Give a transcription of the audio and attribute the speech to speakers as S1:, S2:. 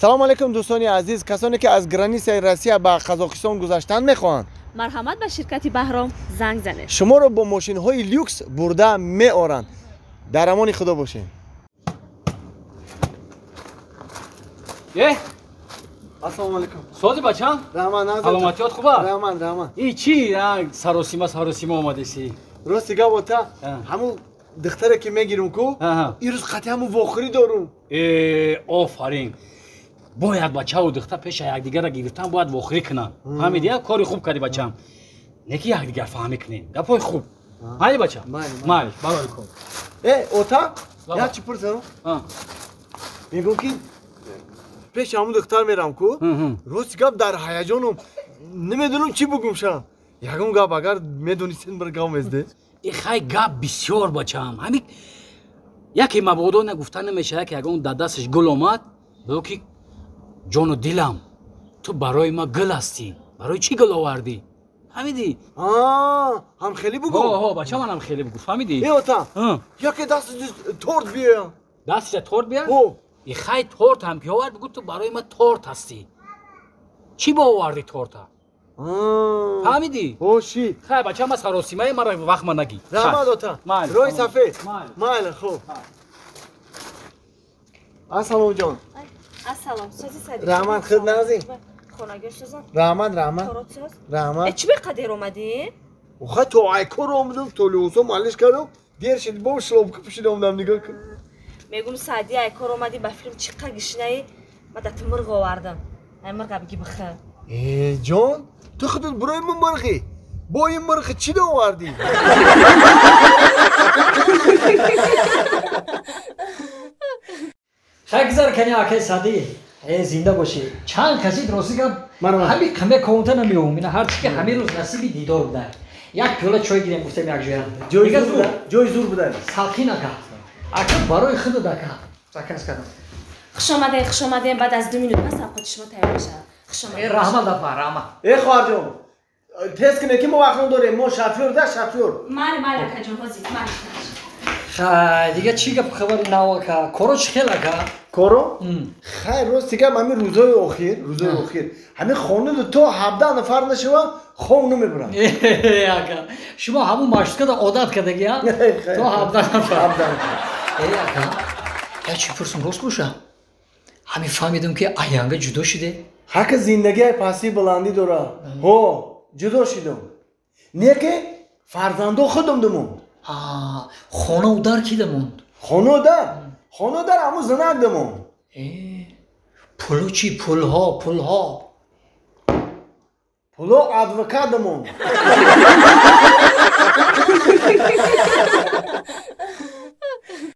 S1: سلام علیکم دوستان عزیز. کسانی که از گرانیس روسیه به قزاقستان گذشتن میخوان
S2: مرحمت به شرکت بهرام زنگ زنید.
S1: شما رو با ماشین های لوکس برده میآرند. در امان خدا باشین. السلام علیکم.
S3: سوزی بچم؟
S1: رحمان نازل.
S3: سلامتیات خوبه؟
S1: رحمان.
S3: ای چی؟ سراسیمه اومده سی.
S1: راستی گاوتا همون دختره که میگیرم کو این روز قطعی همون واخری دارم.
S3: آفرین. باید بچه و دختر پیش یکدیگر را گرفتن باید واخری کنن. فهمیدی؟ کاری خوب کردی بچم. نکی یکدیگر فهمی کنین. گپای خوب. مالی بچم. مالی. بابا کن.
S1: اوتا یا چی پرسم؟ میگم که پیش همون دختر میرم کو راستی گپ در هیجانم نمیدونم چی بگم شم. یکم گپ اگر میدونستین برگام مزده.
S3: ای خیلی گپ بسیار بچم. همین یکی مبادا نگفتن نمیشه که اون دستش گل اومد بگو که جان و دلم تو برای ما گل هستی. برای چی گل آوردی؟ فهمیدی؟
S1: هم خیلی بگو.
S3: بچه من هم خیلی بگو. فهمیدی؟
S1: ای اوتا یکی دست تورت بیا.
S3: دستش تورت بیا؟ ای خیلی تورت هم که آورد بگو تو برای ما تورت هستی. چی با آوردی تورت ها؟ فهمیدی؟
S1: خوشی.
S3: خیلی بچه ما سراسیمه ما را وقت ما نگی.
S1: رحمت اوتا. روی صفحه. مایل خوب. السلام جان.
S2: السلام. سوزی سادی.
S1: رحمت خد نازی.
S2: خوناگر سوزن.
S1: رحمت.
S2: چی به قدر اومدی؟
S1: خب تو ایکور اومدم تو لوسو مالش کردم. دیر شد با شلوب کپشیدم اومدم نگاه کن.
S2: میگم سادی ایکور اومدی با فیلم چقدر گشنه‌ای. ما دت مرغ آوردم. مرغ بگی بخیر.
S1: جان تو خودت برای من مرغی. با این مرغ چی دو آوردی؟
S4: خیلی گذار کنی آقای سادی زنده باشی. چند کسی درستی که همین کمه کامنت نمیوم. اینا هر چی که همین روز نصیبی دیدار بوده. یک پیاله چای گیریم گفتم یک جویان.
S1: جوی زور بوده.
S4: سالخی نکرد. اکنون برای خود دکه. سکس کردم.
S2: خوش آمده بعد از 2 مینوت پس خود شما تیار بشه. خوش آمده.
S4: رحمت دفعه رحمت.
S1: خواهر جان. تست کنه که ما وقت داریم. ما شفیور ده شفیور.
S2: مال اکجون بازی مال.
S4: دیگه چی گپ خبری نوا که کورو چی خیلی که
S1: کورو خیر روز دیگه همین روزای اخیر همین خانه تو 17 نفر نشوا خون نمیبرن.
S4: شما همون ماشین که عادت کردگی ها تو 17 نفر. یا چی پرسم روز کوشا همین فهمیدم که آینده جدا شده.
S1: حق زندگی پاسی بلندی داره. جدا شدم. نه که فرزندو خودم دمون.
S4: خانه او در کی دموند؟
S1: خانه در همون زنک دموند.
S4: پولو چی؟ پولها
S1: پولو ادوکات دموند.